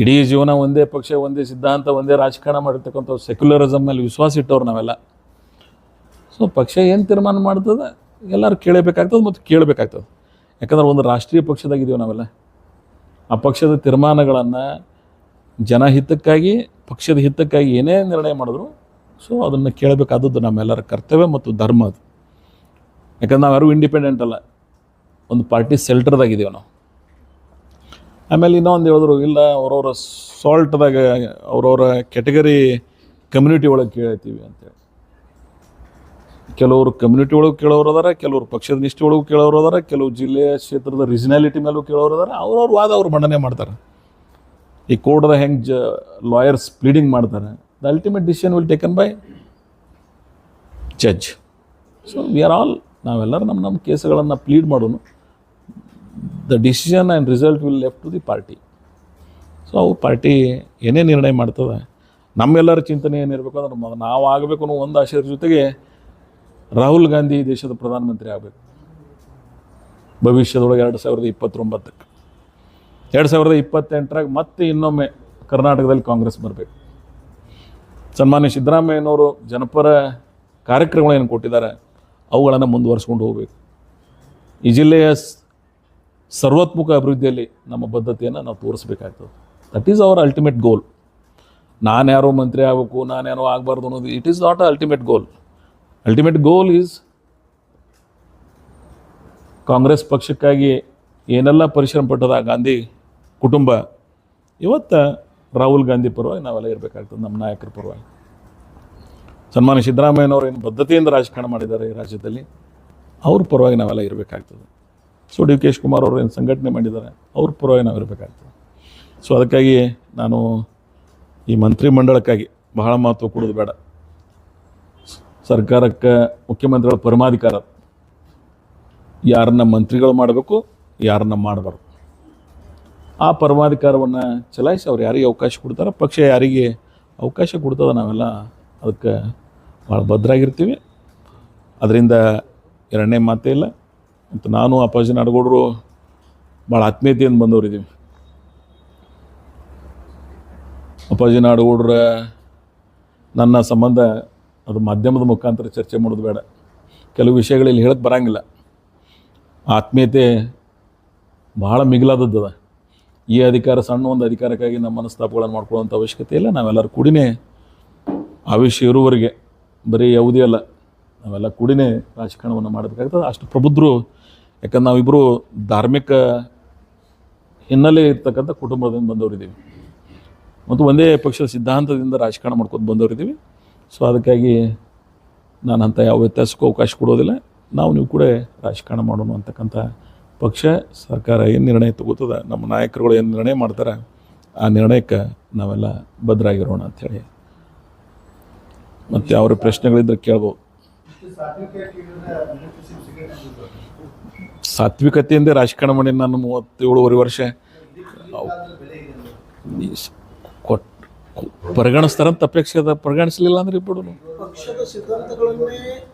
ಇಡೀ ಜೀವನ ಒಂದೇ ಪಕ್ಷ, ಒಂದೇ ಸಿದ್ಧಾಂತ, ಒಂದೇ ರಾಜಕಾರಣ ಮಾಡಿರ್ತಕ್ಕಂಥ ಸೆಕ್ಯುಲರಿಸಮ್ ಮೇಲೆ ವಿಶ್ವಾಸ ಇಟ್ಟವ್ರು ನಾವೆಲ್ಲ. ಸೊ ಪಕ್ಷ ಏನು ತೀರ್ಮಾನ ಮಾಡ್ತದೆ ಎಲ್ಲರೂ ಕೇಳಬೇಕಾಗ್ತದೆ ಮತ್ತು ಕೇಳಬೇಕಾಗ್ತದೆ. ಯಾಕಂದ್ರೆ ಒಂದು ರಾಷ್ಟ್ರೀಯ ಪಕ್ಷದಾಗಿದ್ದೀವಿ ನಾವೆಲ್ಲ. ಆ ಪಕ್ಷದ ತೀರ್ಮಾನಗಳನ್ನು ಜನಹಿತಕ್ಕಾಗಿ, ಪಕ್ಷದ ಹಿತಕ್ಕಾಗಿ ಏನೇ ನಿರ್ಣಯ ಮಾಡಿದ್ರು ಸೊ ಅದನ್ನು ಕೇಳಬೇಕಾದದ್ದು ನಮ್ಮೆಲ್ಲರ ಕರ್ತವ್ಯ ಮತ್ತು ಧರ್ಮ ಅದು. ಯಾಕಂದ್ರೆ ನಾವು ಯಾರೂ ಇಂಡಿಪೆಂಡೆಂಟ್ ಅಲ್ಲ, ಒಂದು ಪಾರ್ಟಿ ಸೆಲ್ಟರ್ದಾಗಿದ್ದೀವಿ ನಾವು. ಆಮೇಲೆ ಇನ್ನೊಂದು ಹೇಳಿದ್ರು, ಇಲ್ಲ ಅವ್ರವ್ರ ಸಾಲ್ಟ್ದಾಗ ಅವ್ರವ್ರ ಕೆಟಗರಿ ಕಮ್ಯುನಿಟಿ ಒಳಗೆ ಕೇಳ್ತೀವಿ ಅಂತೇಳಿ. ಕೆಲವರು ಕಮ್ಯುನಿಟಿ ಒಳಗೆ ಕೇಳೋರು ಅದಾರ, ಕೆಲವರು ಪಕ್ಷದ ನಿಷ್ಠೆ ಒಳಗೂ ಕೇಳೋರು ಅದಾರ, ಕೆಲವು ಜಿಲ್ಲೆಯ ಕ್ಷೇತ್ರದ ರೀಜನಾಲಿಟಿ ಮೇಲೂ ಕೇಳೋರು ಅದಾರ. ಅವ್ರವ್ರ ವಾದ ಅವ್ರು ಮಂಡನೆ ಮಾಡ್ತಾರೆ. ಈ ಕೋರ್ಟ್ದ ಹೆಂಗೆ ಲಾಯರ್ಸ್ ಪ್ಲೀಡಿಂಗ್ ಮಾಡ್ತಾರೆ, the ultimate decision will taken by judge. So we are all, ನಾವೆಲ್ಲರೂ ನಮ್ಮ ಕೇಸುಗಳನ್ನು ಪ್ಲೀಡ್ ಮಾಡೋನು. The decision and result will left to the party. So ಅವು ಪಾರ್ಟಿ ಏನೇ ನಿರ್ಣಯ ಮಾಡ್ತದೆ, ನಮ್ಮೆಲ್ಲರ ಚಿಂತನೆ ಏನಿರಬೇಕು ಅಂದ್ರೆ ನಾವು ಆಗಬೇಕು ಅನ್ನೋ ಒಂದು ಆಶಯದ ಜೊತೆಗೆ ರಾಹುಲ್ ಗಾಂಧಿ ದೇಶದ ಪ್ರಧಾನಮಂತ್ರಿ ಆಗಬೇಕು ಭವಿಷ್ಯದೊಳಗೆ 2029ಕ್ಕೆ. 2028ರಾಗ ಮತ್ತೆ ಇನ್ನೊಮ್ಮೆ ಕರ್ನಾಟಕದಲ್ಲಿ ಕಾಂಗ್ರೆಸ್ ಬರಬೇಕು. ಸನ್ಮಾನ್ಯ ಸಿದ್ದರಾಮಯ್ಯನವರು ಜನಪರ ಕಾರ್ಯಕ್ರಮಗಳೇನು ಕೊಟ್ಟಿದ್ದಾರೆ ಅವುಗಳನ್ನು ಮುಂದುವರಿಸ್ಕೊಂಡು ಹೋಗಬೇಕು. ಈ ಜಿಲ್ಲೆಯ ಸರ್ವೋತ್ಮುಖ ಅಭಿವೃದ್ಧಿಯಲ್ಲಿ ನಮ್ಮ ಬದ್ಧತೆಯನ್ನು ನಾವು ತೋರಿಸ್ಬೇಕಾಗ್ತದೆ. That is our ultimate goal. ನಾನು ಯಾರೋ ಮಂತ್ರಿ ಆಗಬೇಕು, ನಾನು ಯಾರೋ ಆಗಬಾರ್ದು ಅನ್ನೋದು it is not a ultimate goal. Ultimate goal is Congress ಪಕ್ಷಕ್ಕಾಗಿ ಏನೆಲ್ಲ ಪರಿಶ್ರಮ ಪಟ್ಟದ ಗಾಂಧಿ ಕುಟುಂಬ, ಇವತ್ತು ರಾಹುಲ್ ಗಾಂಧಿ ಪರವಾಗಿ ನಾವೆಲ್ಲ ಇರಬೇಕಾಗ್ತದೆ, ನಮ್ಮ ನಾಯಕರ ಪರವಾಗಿ. ಸನ್ಮಾನ್ಯ ಸಿದ್ದರಾಮಯ್ಯನವರು ಏನು ಬದ್ಧತೆಯಿಂದ ರಾಜಕಾರಣ ಮಾಡಿದ್ದಾರೆ ಈ ರಾಜ್ಯದಲ್ಲಿ, ಅವ್ರ ಪರವಾಗಿ ನಾವೆಲ್ಲ ಇರಬೇಕಾಗ್ತದೆ. ಸೊ ಡಿ ಕೆ ಶಿವಕುಮಾರ್ ಅವರು ಏನು ಸಂಘಟನೆ ಮಾಡಿದ್ದಾರೆ ಅವ್ರ ಪರವಾಗಿ ನಾವು ಇರಬೇಕಾಗ್ತದೆ. ಸೊ ಅದಕ್ಕಾಗಿ ನಾನು ಈ ಮಂತ್ರಿಮಂಡಲಕ್ಕಾಗಿ ಬಹಳ ಮಹತ್ವ ಕೊಡೋದು ಬೇಡ. ಸರ್ಕಾರಕ್ಕೆ ಮುಖ್ಯಮಂತ್ರಿಗಳ ಪರಮಾಧಿಕಾರ, ಯಾರನ್ನ ಮಂತ್ರಿಗಳು ಮಾಡಬೇಕು, ಯಾರನ್ನ ಮಾಡಬಾರ್ದು. ಆ ಪರಮಾಧಿಕಾರವನ್ನು ಚಲಾಯಿಸಿ ಅವ್ರು ಯಾರಿಗೆ ಅವಕಾಶ ಕೊಡ್ತಾರೆ, ಪಕ್ಷ ಯಾರಿಗೆ ಅವಕಾಶ ಕೊಡ್ತದೆ, ನಾವೆಲ್ಲ ಅದಕ್ಕೆ ಭಾಳ ಭದ್ರಾಗಿರ್ತೀವಿ. ಅದರಿಂದ ಎರಡನೇ ಮಾತೇ ಇಲ್ಲ. ಮತ್ತು ನಾನು ಅಪ್ಪಾಜಿ ನಾಡಗೌಡರು ಭಾಳ ಆತ್ಮೀಯತೆಯಿಂದ ಬಂದವರಿದ್ದೀವಿ. ಅಪ್ಪಾಜಿ ನಾಡಗೌಡರ ನನ್ನ ಸಂಬಂಧ ಅದು ಮಾಧ್ಯಮದ ಮುಖಾಂತರ ಚರ್ಚೆ ಮಾಡೋದು ಬೇಡ. ಕೆಲವು ವಿಷಯಗಳಲ್ಲಿ ಹೇಳಕ್ಕೆ ಬರೋಂಗಿಲ್ಲ. ಆತ್ಮೀಯತೆ ಭಾಳ ಮಿಗಿಲಾದದ್ದು. ಈ ಅಧಿಕಾರ ಸಣ್ಣ ಒಂದು ಅಧಿಕಾರಕ್ಕಾಗಿ ನಮ್ಮ ಮನಸ್ತಾಪಗಳನ್ನು ಮಾಡ್ಕೊಳ್ಳೋಂಥ ಅವಶ್ಯಕತೆ ಇಲ್ಲ. ನಾವೆಲ್ಲರೂ ಕೂಡಿನೇ ಆವೇಶ ಇರುವವರೆಗೆ ಬರೀ ಯಾವುದೇ ಅಲ್ಲ, ನಾವೆಲ್ಲ ಕೂಡಿನೇ ರಾಜಕಾರಣವನ್ನು ಮಾಡಬೇಕಾಗ್ತದೆ. ಅಷ್ಟು ಪ್ರಬುದ್ಧರು. ಯಾಕಂದ್ರೆ ನಾವಿಬ್ಬರು ಧಾರ್ಮಿಕ ಹಿನ್ನೆಲೆ ಇರ್ತಕ್ಕಂಥ ಕುಟುಂಬದಿಂದ ಬಂದವರಿದ್ದೀವಿ ಮತ್ತು ಒಂದೇ ಪಕ್ಷದ ಸಿದ್ಧಾಂತದಿಂದ ರಾಜಕಾರಣ ಮಾಡ್ಕೊಂಡು ಬಂದವರಿದ್ದೀವಿ. ಸೊ ಅದಕ್ಕಾಗಿ ನಾನು ಅಂಥ ಯಾವ ವ್ಯತ್ಯಾಸಕ್ಕೂ ಅವಕಾಶ ಕೊಡೋದಿಲ್ಲ. ನೀವು ಕೂಡ ರಾಜಕಾರಣ ಮಾಡೋಣ ಅಂತಕ್ಕಂಥ ಪಕ್ಷ, ಸರ್ಕಾರ ಏನು ನಿರ್ಣಯ ತಗೋತದ, ನಮ್ಮ ನಾಯಕರುಗಳು ಏನು ನಿರ್ಣಯ ಮಾಡ್ತಾರೆ ಆ ನಿರ್ಣಯಕ್ಕೆ ನಾವೆಲ್ಲ ಭದ್ರಾಗಿರೋಣ ಅಂಥೇಳಿ. ಮತ್ತು ಅವ್ರ ಪ್ರಶ್ನೆಗಳಿದ್ರೆ ಕೇಳ್ಬೋದು. ಸಾತ್ವಿಕತೆಯಿಂದ ರಾಜಕಾರಣ ಮಾಡಿ ನಾನು 37 ವರ್ಷ ಪರಿಗಣಿಸ್ತಾರಂತ ಅಪೇಕ್ಷೆ ಅದ. ಪರಿಗಣಿಸಲಿಲ್ಲ ಅಂದ್ರೆ ಇಬ್ಬರು ಪಕ್ಷದ ಸಿದ್ಧಾಂತಗಳನ್ನೇ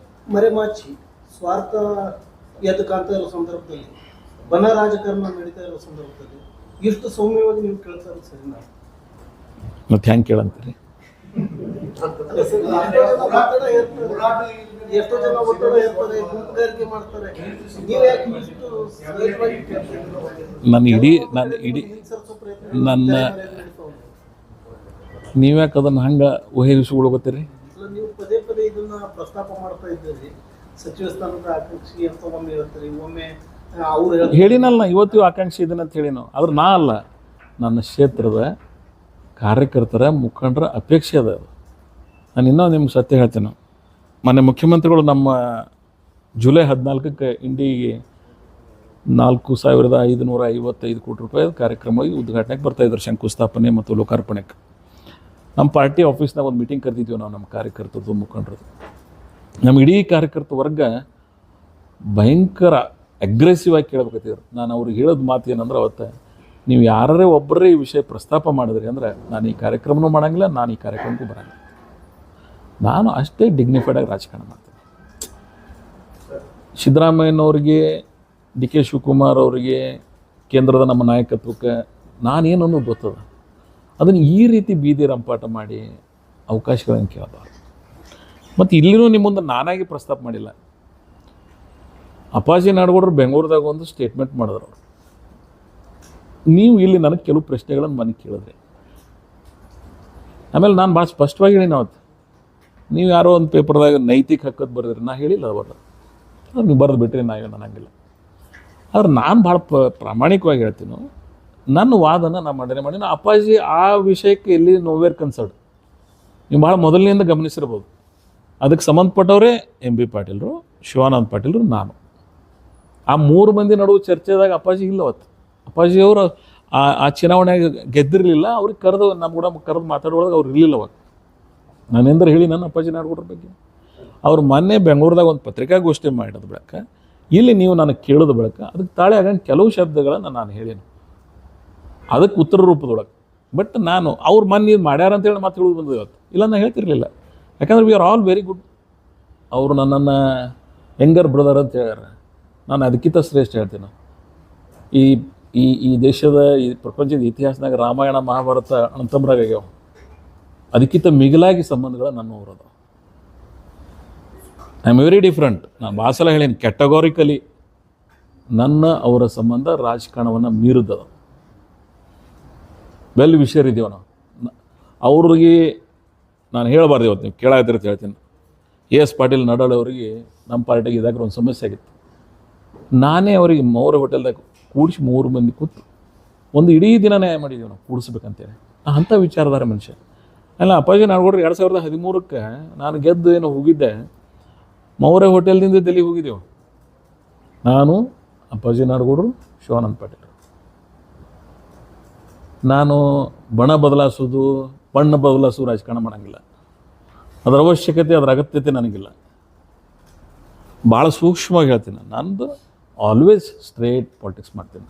ಮರೆಮಾಚಿ ಸ್ವಾರ್ಥ ಎದ್ದು ಕಾಣ್ತಾ ಇರೋ ಸಂದರ್ಭದಲ್ಲಿ, ಬನ ರಾಜಕಾರಣ ನಡೀತಾ ಇರೋ ಸಂದರ್ಭದಲ್ಲಿ ಇಷ್ಟು ಸೌಮ್ಯವಾಗಿ ನೀವು ಕೇಳ್ತಾ ಇರೋದು ಸರಿ? ಮತ್ತೆ ಹೆಂಗೆ ಕೇಳಂತೀರಿ? ಎಷ್ಟೋ ಜನ ಒತ್ತಡ ಇರ್ತಾರೆ, ಗುಂಪುಗಾರಿಕೆ ಮಾಡ್ತಾರೆ. ನೀವು ಯಾಕೆ ನನ್ನ ನೀವ್ಯಾಕೆ ಅದನ್ನು ಹಂಗೆ ಊಹಿಸಿಕೊಳ್ಕೋತೀರಿ? ನೀವು ಪದೇ ಪದೇ ಇದನ್ನ ಪ್ರಸ್ತಾಪ ಮಾಡ್ತಾ ಇದ್ದೀರಿ. ಸಚಿವ ಸ್ಥಾನದ ಆಕಾಂಕ್ಷಿ ಅಂತ ಒಮ್ಮೆ ಹೇಳ್ತಾರೆ, ಒಮ್ಮೆ ಅವ್ರು ಹೇಳಿನಲ್ಲ. ಇವತ್ತು ಆಕಾಂಕ್ಷಿ ಇದನ್ನ ಅಂತ ಹೇಳಿನೋ, ಆದ್ರೆ ನಾ ಅಲ್ಲ, ನನ್ನ ಕ್ಷೇತ್ರದ ಕಾರ್ಯಕರ್ತರ ಮುಖಂಡರ ಅಪೇಕ್ಷೆ ಅದ. ನಾನು ಇನ್ನೂ ನಿಮ್ಗೆ ಸತ್ಯ ಹೇಳ್ತೇನೆ. ಮೊನ್ನೆ ಮುಖ್ಯಮಂತ್ರಿಗಳು ನಮ್ಮ ಜುಲೈ 14ಕ್ಕೆ ಇಂಡಿಗೆ 4,555 ಕೋಟಿ ರೂಪಾಯಿ ಕಾರ್ಯಕ್ರಮವಾಗಿ ಉದ್ಘಾಟನೆಗೆ ಬರ್ತಾಯಿದ್ರು, ಶಂಕುಸ್ಥಾಪನೆ ಮತ್ತು ಲೋಕಾರ್ಪಣೆಗೆ. ನಮ್ಮ ಪಾರ್ಟಿ ಆಫೀಸ್ನಾಗ ಒಂದು ಮೀಟಿಂಗ್ ಕರೆದಿದ್ವಿ ನಾವು, ನಮ್ಮ ಕಾರ್ಯಕರ್ತರದ್ದು ಮುಖಂಡರದ್ದು. ನಮ್ಮ ಇಡೀ ಕಾರ್ಯಕರ್ತ ವರ್ಗ ಭಯಂಕರ ಅಗ್ರೆಸಿವ್ ಆಗಿ ಕೇಳಬೇಕತ್ತಿದ್ರು. ನಾನು ಅವ್ರಿಗೆ ಹೇಳೋದು ಮಾತು ಏನಂದ್ರೆ, ಅವತ್ತು ನೀವು ಯಾರೇ ಒಬ್ಬರೇ ಈ ವಿಷಯ ಪ್ರಸ್ತಾಪ ಮಾಡಿದ್ರಿ ಅಂದರೆ ನಾನು ಈ ಕಾರ್ಯಕ್ರಮನೂ ಮಾಡೋಂಗಿಲ್ಲ, ನಾನು ಈ ಕಾರ್ಯಕ್ರಮಕ್ಕೂ ಬರೋಂಗಿಲ್ಲ. ನಾನು ಅಷ್ಟೇ ಡಿಗ್ನಿಫೈಡಾಗಿ ರಾಜಕಾರಣ ಮಾಡ್ತೀನಿ. ಸಿದ್ದರಾಮಯ್ಯನವ್ರಿಗೆ, ಡಿ ಕೆ ಶಿವಕುಮಾರ್ ಅವರಿಗೆ, ಕೇಂದ್ರದ ನಮ್ಮ ನಾಯಕತ್ವಕ್ಕೆ ನಾನೇನು ಅನ್ನೋದು ಗೊತ್ತದ. ಅದನ್ನು ಈ ರೀತಿ ಬೀದಿ ರಂಪಾಟ ಮಾಡಿ ಅವಕಾಶಗಳನ್ನು ಕೇಳಬಾರ್ದು. ಮತ್ತು ಇಲ್ಲಿನೂ ನಿಮ್ಮ ಮುಂದೆ ನಾನಾಗಿ ಪ್ರಸ್ತಾಪ ಮಾಡಿಲ್ಲ. ಅಪ್ಪಾಜಿ ನಾಡಗೌಡರು ಬೆಂಗಳೂರದಾಗ ಒಂದು ಸ್ಟೇಟ್ಮೆಂಟ್ ಮಾಡಿದ್ರು ಅವರು. ನೀವು ಇಲ್ಲಿ ನನಗೆ ಕೆಲವು ಪ್ರಶ್ನೆಗಳನ್ನು ಮನೆಗೆ ಕೇಳಿದ್ರಿ. ಆಮೇಲೆ ನಾನು ಭಾಳ ಸ್ಪಷ್ಟವಾಗಿ ಹೇಳಿ ಅವತ್ತು, ನೀವು ಯಾರೋ ಒಂದು ಪೇಪರ್ದಾಗ ನೈತಿಕ ಹಕ್ಕದ್ದು ಬರೆದ್ರಿ, ನಾ ಹೇಳಿಲ್ಲ ಅವತ್ತು, ಅದು ನೀವು ಬರೆದು ಬಿಟ್ರಿ, ನಾವೇನು ಅನ್ನಂಗಿಲ್ಲ. ಆದ್ರೆ ನಾನು ಭಾಳ ಪ್ರಾಮಾಣಿಕವಾಗಿ ಹೇಳ್ತೀನಿ, ನನ್ನ ವಾದನ ನಾನು ಮಾಡೀನಿ. ಅಪ್ಪಾಜಿ ಆ ವಿಷಯಕ್ಕೆ ಎಲ್ಲಿ ನೋವೇರ್ ಕನ್ಸರ್ಡ್ ನೀವು ಭಾಳ ಮೊದಲಿನಿಂದ ಗಮನಿಸಿರ್ಬೋದು. ಅದಕ್ಕೆ ಸಂಬಂಧಪಟ್ಟವರೇ ಎಂ ಬಿ ಪಾಟೀಲರು, ಶಿವಾನಂದ ಪಾಟೀಲರು, ನಾನು. ಆ 3 ಮಂದಿ ನಡುವೆ ಚರ್ಚೆದಾಗ ಅಪ್ಪಾಜಿ ಇಲ್ಲ ಅವತ್ತು. ಅಪ್ಪಾಜಿಯವರು ಆ ಚುನಾವಣೆಗೆ ಗೆದ್ದಿರಲಿಲ್ಲ. ಅವ್ರಿಗೆ ನಮ್ಮ ಕೂಡ ಕರೆದು ಮಾತಾಡೋದಾಗ ಅವ್ರು ಇರಲಿಲ್ಲ ಅವಾಗ. ನಾನೆಂದ್ರೆ ಹೇಳಿ ನನ್ನ ಅಪ್ಪಾಜಿ ನಾಡಗೌಡರ ಬಗ್ಗೆ. ಅವ್ರು ಮೊನ್ನೆ ಬೆಂಗಳೂರದಾಗ ಒಂದು ಪತ್ರಿಕಾಗೋಷ್ಠಿ ಮಾಡಿದ ಬಳಿಕ ಇಲ್ಲಿ ನೀವು ನನಗೆ ಕೇಳಿದ ಬಳಿಕ ಅದಕ್ಕೆ ತಾಳೆ ಆಗಂಗೆ ಕೆಲವು ಶಬ್ದಗಳನ್ನು ನಾನು ಹೇಳೀನಿ, ಅದಕ್ಕೆ ಉತ್ತರ ರೂಪದೊಳಗೆ. ಬಟ್ ನಾನು ಅವ್ರು ಮೊನ್ನೆ ಇದು ಮಾಡ್ಯಾರ ಅಂತೇಳಿ ಮಾತು ಹೇಳೋದು ಬಂದು ಇವತ್ತು, ಇಲ್ಲ ನಾನು ಹೇಳ್ತಿರ್ಲಿಲ್ಲ. ಯಾಕಂದ್ರೆ V are all very good. ಅವರು ನನ್ನನ್ನು ಯಂಗರ್ ಬ್ರದರ್ ಅಂತ ಹೇಳ್ಯಾರ. ನಾನು ಅದಕ್ಕಿಂತ ಶ್ರೇಷ್ಠ ಹೇಳ್ತೀನಿ. ಈ ಈ ಈ ದೇಶದ ಈ ಪ್ರಪಂಚದ ಇತಿಹಾಸದಾಗ ರಾಮಾಯಣ ಮಹಾಭಾರತ ಅಣ್ತಂಬ್ರಾಗ್ಯಾವ. ಅದಕ್ಕಿಂತ ಮಿಗಿಲಾಗಿ ಸಂಬಂಧಗಳು ನನ್ನವರದ. I am very different. ನಾನು ಭಾಳ ಸಲ ಹೇಳೀನಿ, ಕ್ಯಾಟಗಾರಿಕಲಿ ನನ್ನ ಅವರ ಸಂಬಂಧ ರಾಜಕಾರಣವನ್ನು ಮೀರಿದ್ದದ. ವೆಲ್ ವಿಷಯರ್ ಇದ್ದೀವ ನಾವು. ಅವ್ರಿಗೆ ನಾನು ಹೇಳಬಾರ್ದು, ಇವತ್ತು ನೀವು ಕೇಳಾಯ್ತಿರ್ತ ಹೇಳ್ತೀನಿ. ಎಸ್ ಪಾಟೀಲ್ ನಡಾಳ್ ಅವರಿಗೆ ನಮ್ಮ ಪಾರ್ಟಿಗೆ ಇದಾಗ ಒಂದು ಸಮಸ್ಯೆ ಆಗಿತ್ತು. ನಾನೇ ಅವರಿಗೆ ಮೌರ ಹೋಟೆಲ್ದಾಗ ಕೂಡಿಸಿ 3 ಮಂದಿ ಕೂತು ಒಂದು ಇಡೀ ದಿನ ನ್ಯಾಯ ಮಾಡಿದ್ದೀವಿ ನಾವು, ಕೂಡಿಸ್ಬೇಕಂತೇಳಿ. ಅಂಥ ವಿಚಾರದಾರ ಮನುಷ್ಯ. ಅಲ್ಲ, ಅಪ್ಪಾಜಿ ನಾಡಗೌಡರು 2013ಕ್ಕೆ ನಾನು ಗೆದ್ದು ಏನೋ ಹೋಗಿದ್ದೆ, ಮೌರ್ಯ ಹೋಟೆಲ್ದಿಂದ ಡೆಲ್ಲಿ ಹೋಗಿದ್ದೆವು. ನಾನು, ಅಪ್ಪಾಜಿ ನಾಡಗೌಡರು, ಶಿವಾನಂದ ಪಾಟೀಲ್. ನಾನು ಬಣ್ಣ ಬದಲಾಯಿಸೋದು ರಾಜಕಾರಣ ಮಾಡೋಂಗಿಲ್ಲ. ಅದರ ಅವಶ್ಯಕತೆ, ಅದರ ಅಗತ್ಯತೆ ನನಗಿಲ್ಲ. ಭಾಳ ಸೂಕ್ಷ್ಮವಾಗಿ ಹೇಳ್ತೀನಿ. ನಂದು ಆಲ್ವೇಸ್ ಸ್ಟ್ರೇಟ್ ಪಾಲಿಟಿಕ್ಸ್ ಮಾಡ್ತೀನಿ.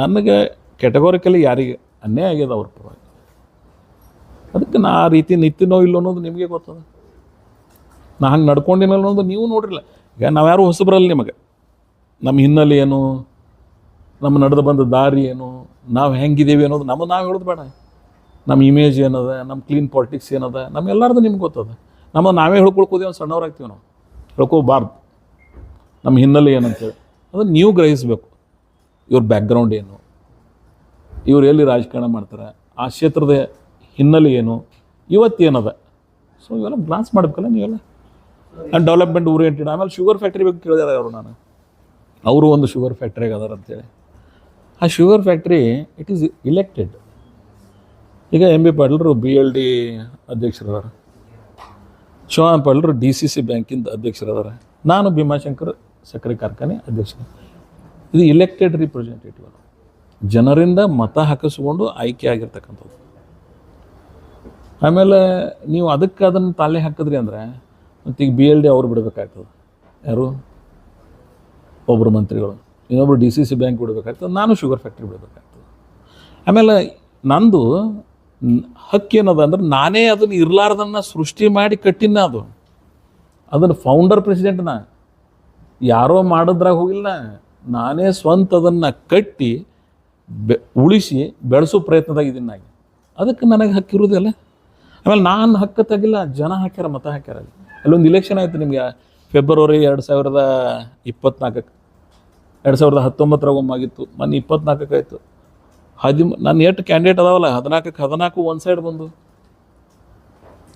ನನಗೆ ಕ್ಯಾಟಗಾರಿಕಲಿ ಯಾರಿಗೆ ಅನ್ಯಾಯ ಆಗ್ಯದ ಅವ್ರ ಪರವಾಗಿ. ಅದಕ್ಕೆ ನಾ ಆ ರೀತಿ ನಿಂತಿನೋ ಇಲ್ಲೋ ಅನ್ನೋದು ನಿಮಗೆ ಗೊತ್ತದ. ನಾ ಹಂಗೆ ನಡ್ಕೊಂಡಿನೋ ಅನ್ನೋದು ನೀವು ನೋಡಿರಲ್ಲ. ಈಗ ನಾವ್ಯಾರು ಹೊಸಬರಲ್ಲ ನಿಮಗೆ. ನಮ್ಮ ಹಿನ್ನೆಲೆ ಏನು, ನಮ್ಮ ನಡೆದು ಬಂದ ದಾರಿ ಏನು, ನಾವು ಹೆಂಗಿದ್ದೀವಿ ಅನ್ನೋದು ನಾವು ಹೇಳೋದು ಬೇಡ. ನಮ್ಮ ಇಮೇಜ್ ಏನದ, ನಮ್ಮ ಕ್ಲೀನ್ ಪಾಲಿಟಿಕ್ಸ್ ಏನದ, ನಮ್ಮೆಲ್ಲರದು ನಿಮ್ಗೆ ಗೊತ್ತದ. ನಾವೇ ಹೇಳ್ಕೊಳ್ಕೋದೇ ಒಂದು ಸಣ್ಣವ್ರಾಗ್ತೀವಿ ನಾವು, ಹೇಳ್ಕೋಬಾರ್ದು. ನಮ್ಮ ಹಿನ್ನೆಲೆ ಏನಂತೇಳಿ ಅದನ್ನು ನೀವು ಗ್ರಹಿಸಬೇಕು. ಇವ್ರ ಬ್ಯಾಕ್ಗ್ರೌಂಡ್ ಏನು, ಇವ್ರು ಎಲ್ಲಿ ರಾಜಕಾರಣ ಮಾಡ್ತಾರೆ, ಆ ಕ್ಷೇತ್ರದ ಹಿನ್ನೆಲೆ ಏನು, ಇವತ್ತೇನದ. ಸೊ ಇವೆಲ್ಲ ಗ್ಲಾನ್ಸ್ ಮಾಡಬೇಕಲ್ಲ ನೀವೆಲ್ಲ. And development oriented. ಆಮೇಲೆ ಶುಗರ್ ಫ್ಯಾಕ್ಟ್ರಿ ಬಗ್ಗೆ ಕೇಳಿದಾರೆ ಅವರು. ಅವರು ಒಂದು ಶುಗರ್ ಫ್ಯಾಕ್ಟ್ರಿಗೆ ಅದಾರ ಅಂತೇಳಿ. ಆ sugar factory it is elected. ಈಗ ಎಂ ಬಿ ಪಾಟೀಲರು BLD ಅಧ್ಯಕ್ಷರದಾರ, ಶಿವಾನಂದ ಪಾಟೀಲರು DCC ಬ್ಯಾಂಕಿಂದ ಅಧ್ಯಕ್ಷರದಾರ, ನಾನು ಭೀಮಾಶಂಕರ್ ಸಕ್ಕರೆ ಕಾರ್ಖಾನೆ ಅಧ್ಯಕ್ಷ. ಇದು ಇಲೆಕ್ಟೆಡ್ ರಿಪ್ರೆಸೆಂಟೇಟಿವ್, ಜನರಿಂದ ಮತ ಹಾಕಿಸ್ಕೊಂಡು ಆಯ್ಕೆ ಆಗಿರ್ತಕ್ಕಂಥದ್ದು. ಆಮೇಲೆ ನೀವು ಅದನ್ನು ತಾಳೆ ಹಾಕಿದ್ರಿ ಅಂದರೆ ಮತ್ತು ಈಗ BLD ಅವ್ರು ಬಿಡಬೇಕಾಗ್ತದೆ. ಯಾರು? ಒಬ್ಬರು ಮಂತ್ರಿಗಳು, ಇನ್ನೊಬ್ಬರು DCC ಬ್ಯಾಂಕ್ ಬಿಡಬೇಕಾಗ್ತದೆ, ನಾನು ಶುಗರ್ ಫ್ಯಾಕ್ಟ್ರಿ ಬಿಡಬೇಕಾಗ್ತದೆ. ಆಮೇಲೆ ನಂದು ಹಕ್ಕೇನದ ಅಂದ್ರೆ ನಾನೇ ಅದನ್ನು ಇರಲಾರ್ದನ್ನು ಸೃಷ್ಟಿ ಮಾಡಿ ಕಟ್ಟಿನ. ಅದನ್ನು ಫೌಂಡರ್ ಪ್ರೆಸಿಡೆಂಟ್ನ ಯಾರೋ ಮಾಡೋದ್ರಾಗ ಹೋಗಿಲ್ಲ. ನಾನೇ ಸ್ವಂತ ಅದನ್ನು ಕಟ್ಟಿ ಉಳಿಸಿ ಬೆಳೆಸೋ ಪ್ರಯತ್ನದಾಗ ಇದೀನಿ. ಅದಕ್ಕೆ ನನಗೆ ಹಕ್ಕಿರುವುದಿಲ್ಲ. ಆಮೇಲೆ ನಾನು ಹಕ್ಕು ತೆಗಿಲ್ಲ, ಜನ ಹಾಕ್ಯಾರ, ಮತ ಹಾಕ್ಯಾರ. ಅಲ್ಲೊಂದು ಇಲೆಕ್ಷನ್ ಆಯಿತು ನಿಮಗೆ ಫೆಬ್ರವರಿ 2024. 2019 ಒಮ್ಮಾಗಿತ್ತು, ಮೊನ್ನೆ 24 ಆಯಿತು. ನಾನು ಎಷ್ಟು ಕ್ಯಾಂಡಿಡೇಟ್ ಅದಾವಲ್ಲ 14 ಒಂದು ಸೈಡ್ ಬಂದು.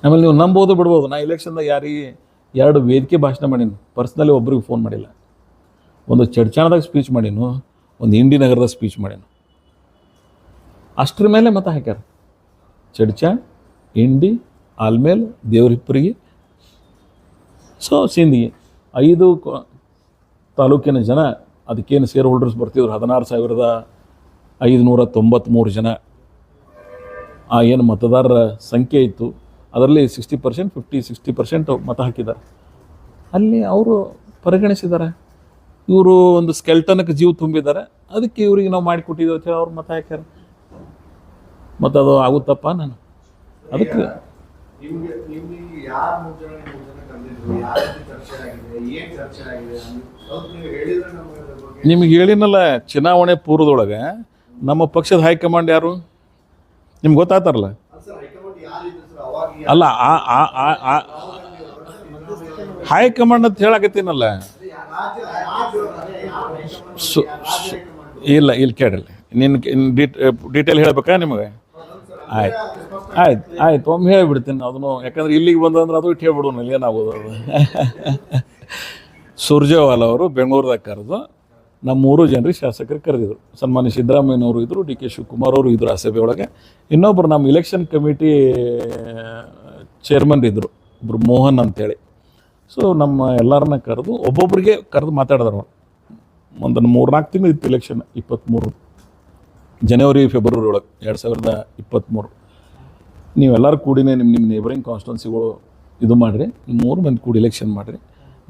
ಆಮೇಲೆ ನೀವು ನಂಬೋದು ಬಿಡ್ಬೋದು, ನಾ ಇಲೆಕ್ಷನ್ದಾಗ ಯಾರಿಗೆ 2 ವೇದಿಕೆ ಭಾಷಣ ಮಾಡೀನಿ. ಪರ್ಸ್ನಲಿ ಒಬ್ರಿಗೆ ಫೋನ್ ಮಾಡಿಲ್ಲ. ಒಂದು ಚಡ್ಚಾಣದಾಗ ಸ್ಪೀಚ್ ಮಾಡೀನು, ಒಂದು ಇಂಡಿ ನಗರದಾಗ ಸ್ಪೀಚ್ ಮಾಡೀನು. ಅಷ್ಟರ ಮೇಲೆ ಮತ ಹಾಕ್ಯಾರ. ಚಡ್ಚಾಣ್, ಇಂಡಿ, ಆಲ್ಮೇಲ್, ದೇವ್ರಿಪ್ಪರಿಗೆ, ಸೊ ಸಿಂದಗಿ 5 ತಾಲೂಕಿನ ಜನ ಅದಕ್ಕೇನು ಶೇರ್ ಹೋಲ್ಡರ್ಸ್ ಬರ್ತಿದ್ರು 16,593 ಜನ. ಆ ಏನು ಮತದಾರರ ಸಂಖ್ಯೆ ಇತ್ತು ಅದರಲ್ಲಿ 60%, 50-60% ಮತ ಹಾಕಿದ್ದಾರೆ. ಅಲ್ಲಿ ಅವರು ಪರಿಗಣಿಸಿದ್ದಾರೆ. ಇವರು ಒಂದು ಸ್ಕೆಲ್ಟನ್ಗೆ ಜೀವ ತುಂಬಿದ್ದಾರೆ, ಅದಕ್ಕೆ ಇವ್ರಿಗೆ ನಾವು ಮಾಡಿಕೊಟ್ಟಿದ್ದೀವಿ ಅಂತ ಹೇಳಿ ಅವ್ರು ಮತ ಹಾಕ್ಯಾರ. ಮತ್ತು ಅದು ಆಗುತ್ತಪ್ಪ. ನಾನು ಅದಕ್ಕೆ ನಿಮಗೆ ಹೇಳಿನಲ್ಲ, ಚುನಾವಣೆ ಪೂರ್ವದೊಳಗೆ ನಮ್ಮ ಪಕ್ಷದ ಹೈಕಮಾಂಡ್ ಯಾರು? ನಿಮ್ಗೆ ಗೊತ್ತಾಗ್ತಾರಲ್ಲ. ಅಲ್ಲ ಹೈಕಮಾಂಡ್ ಅಂತ ಹೇಳಕತ್ತೀನಲ್ಲ. ಇಲ್ಲ ಇಲ್ಲಿ ಕೇಳಿಲ್ಲ, ನಿನ್ನ ಡೀಟೇಲ್ ಹೇಳ್ಬೇಕಾ ನಿಮಗೆ? ಆಯ್ತು ಒಮ್ಮೆ ಹೇಳಿಬಿಡ್ತೀನಿ ಅದನ್ನು, ಯಾಕಂದ್ರೆ ಇಲ್ಲಿಗೆ ಬಂದಂದ್ರೆ ಅದು ಇಟ್ಟು ಹೇಳ್ಬಿಡೋಣ, ಏನಾಗೋದು ಅದು. ಸುರ್ಜೇವಾಲ ಅವರು ಬೆಂಗಳೂರದಾಗ ಕರೆದು ನಮ್ಮ 3 ಜನರಿಗೆ ಶಾಸಕರು ಕರೆದಿದ್ರು. ಸನ್ಮಾನ್ಯ ಸಿದ್ದರಾಮಯ್ಯನವರು ಇದ್ದರು, ಡಿ ಕೆ ಶಿವಕುಮಾರ್ ಅವರು ಇದ್ದರು ಆ ಸಭೆ ಒಳಗೆ. ಇನ್ನೊಬ್ಬರು ನಮ್ಮ ಇಲೆಕ್ಷನ್ ಕಮಿಟಿ ಚೇರ್ಮನ್ ಇದ್ದರು, ಒಬ್ಬರು ಮೋಹನ್ ಅಂತೇಳಿ. ಸೊ ನಮ್ಮ ಎಲ್ಲರನ್ನ ಕರೆದು ಒಬ್ಬೊಬ್ಬರಿಗೆ ಕರೆದು ಮಾತಾಡಿದ್ರು. ಒಂದು 3-4 ತಿಂಗಳು ಇತ್ತು ಇಲೆಕ್ಷನ್, 23 ಜನವರಿ ಫೆಬ್ರವರಿ ಒಳಗೆ 2023. ನೀವೆಲ್ಲರೂ ಕೂಡಿನೇ ನಿಮ್ಮ ನೇಬರಿಂಗ್ ಕಾನ್ಸ್ಟಿಟ್ಯೂನ್ಸಿಗಳು ಇದು ಮಾಡಿರಿ, ನಿಮ್ಮ 3 ಮಂದಿ ಕೂಡಿ ಇಲೆಕ್ಷನ್ ಮಾಡಿರಿ,